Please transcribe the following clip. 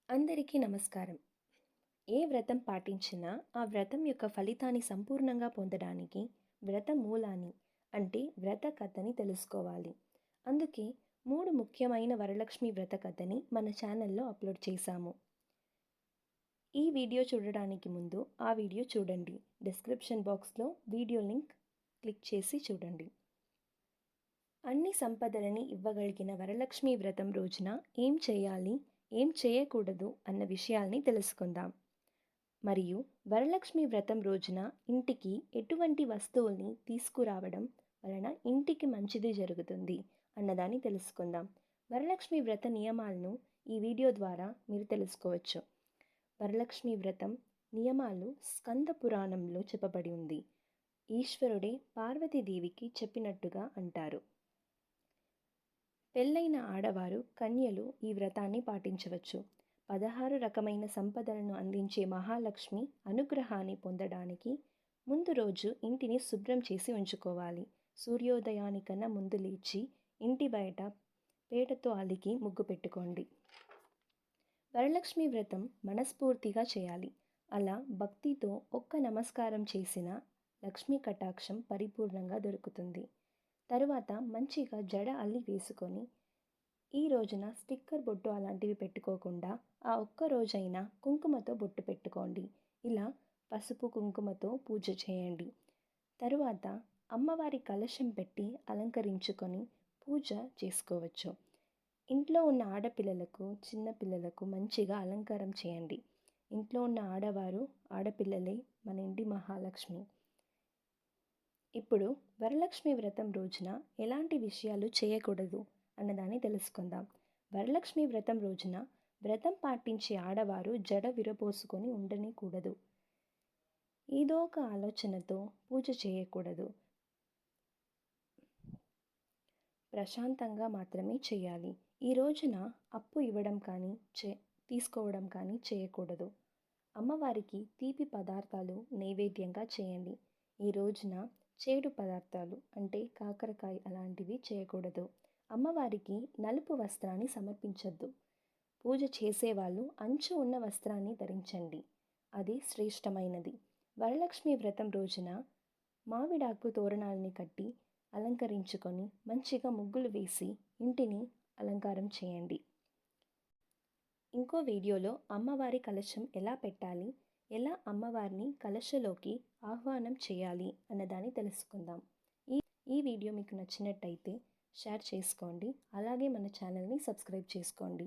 అందరికీ నమస్కారం. ఏ వ్రతం పాటించినా ఆ వ్రతం యొక్క ఫలితాన్ని సంపూర్ణంగా పొందడానికి వ్రత మూలాన్ని అంటే వ్రత కథని తెలుసుకోవాలి. అందుకే 3 ముఖ్యమైన వరలక్ష్మి వ్రత కథని మన ఛానల్లో అప్లోడ్ చేశాము. ఈ వీడియో చూడడానికి ముందు ఆ వీడియో చూడండి. డిస్క్రిప్షన్ బాక్స్లో వీడియో లింక్ క్లిక్ చేసి చూడండి. అన్ని సంపదలని ఇవ్వగలిగిన వరలక్ష్మి వ్రతం రోజున ఏం చేయాలి, ఏం చేయకూడదు అన్న విషయాల్ని తెలుసుకుందాం. మరియు వరలక్ష్మి వ్రతం రోజున ఇంటికి ఎటువంటి వస్తువుల్ని తీసుకురావడం వలన ఇంటికి మంచిది జరుగుతుంది అన్నదాన్ని తెలుసుకుందాం. వరలక్ష్మి వ్రత నియమాలను ఈ వీడియో ద్వారా మీరు తెలుసుకోవచ్చు. వరలక్ష్మి వ్రతం నియమాలు స్కంద పురాణంలో చెప్పబడి ఉంది. ఈశ్వరుడే పార్వతీదేవికి చెప్పినట్టుగా అంటారు. పెళ్ళైన ఆడవారు కన్యలు ఈ వ్రతాన్ని పాటించవచ్చు. 16 రకమైన సంపదలను అందించే మహాలక్ష్మి అనుగ్రహాన్ని పొందడానికి ముందు రోజు ఇంటిని శుభ్రం చేసి ఉంచుకోవాలి. సూర్యోదయానికన్నా ముందు లేచి ఇంటి బయట పేటతో అలికి ముగ్గు పెట్టుకోండి. వరలక్ష్మి వ్రతం మనస్ఫూర్తిగా చేయాలి. అలా భక్తితో ఒక్క నమస్కారం చేసిన లక్ష్మీ కటాక్షం పరిపూర్ణంగా దొరుకుతుంది. తరువాత మంచిగా జడ అల్లి వేసుకొని ఈ రోజున స్టిక్కర్ బొట్టు అలాంటివి పెట్టుకోకుండా ఆ ఒక్క రోజైనా కుంకుమతో బొట్టు పెట్టుకోండి. ఇలా పసుపు కుంకుమతో పూజ చేయండి. తరువాత అమ్మవారి కలశం పెట్టి అలంకరించుకొని పూజ చేసుకోవచ్చు. ఇంట్లో ఉన్న ఆడపిల్లలకు చిన్నపిల్లలకు మంచిగా అలంకారం చేయండి. ఇంట్లో ఉన్న ఆడపిల్లలే మన ఇంటి మహాలక్ష్మి. ఇప్పుడు వరలక్ష్మి వ్రతం రోజున ఎలాంటి విషయాలు చేయకూడదు అన్నదాన్ని తెలుసుకుందాం. వరలక్ష్మి వ్రతం రోజున వ్రతం పాటించే ఆడవారు జడ విరబోసుకొని ఉండనికూడదు. ఏదో ఒక ఆలోచనతో పూజ చేయకూడదు. ప్రశాంతంగా మాత్రమే చేయాలి. ఈ రోజున అప్పు ఇవ్వడం కానీ తీసుకోవడం కానీ చేయకూడదు. అమ్మవారికి తీపి పదార్థాలు నైవేద్యంగా చేయండి. ఈ రోజున చేడు పదార్థాలు అంటే కాకరకాయ అలాంటివి చేయకూడదు. అమ్మవారికి నలుపు వస్త్రాన్ని సమర్పించద్దు. పూజ చేసేవాళ్ళు అంచు ఉన్న వస్త్రాన్ని ధరించండి. అది శ్రేష్టమైనది. వరలక్ష్మి వ్రతం రోజున మామిడాకు తోరణాలని కట్టి అలంకరించుకొని మంచిగా ముగ్గులు వేసి ఇంటిని అలంకారం చేయండి. ఇంకో వీడియోలో అమ్మవారి కలశం ఎలా పెట్టాలి, ఎలా అమ్మవారిని కలశలోకి ఆహ్వానం చేయాలి అన్నదాన్ని తెలుసుకుందాం. ఈ వీడియో మీకు నచ్చినట్టయితే షేర్ చేసుకోండి. అలాగే మన ఛానల్ని సబ్స్క్రైబ్ చేసుకోండి.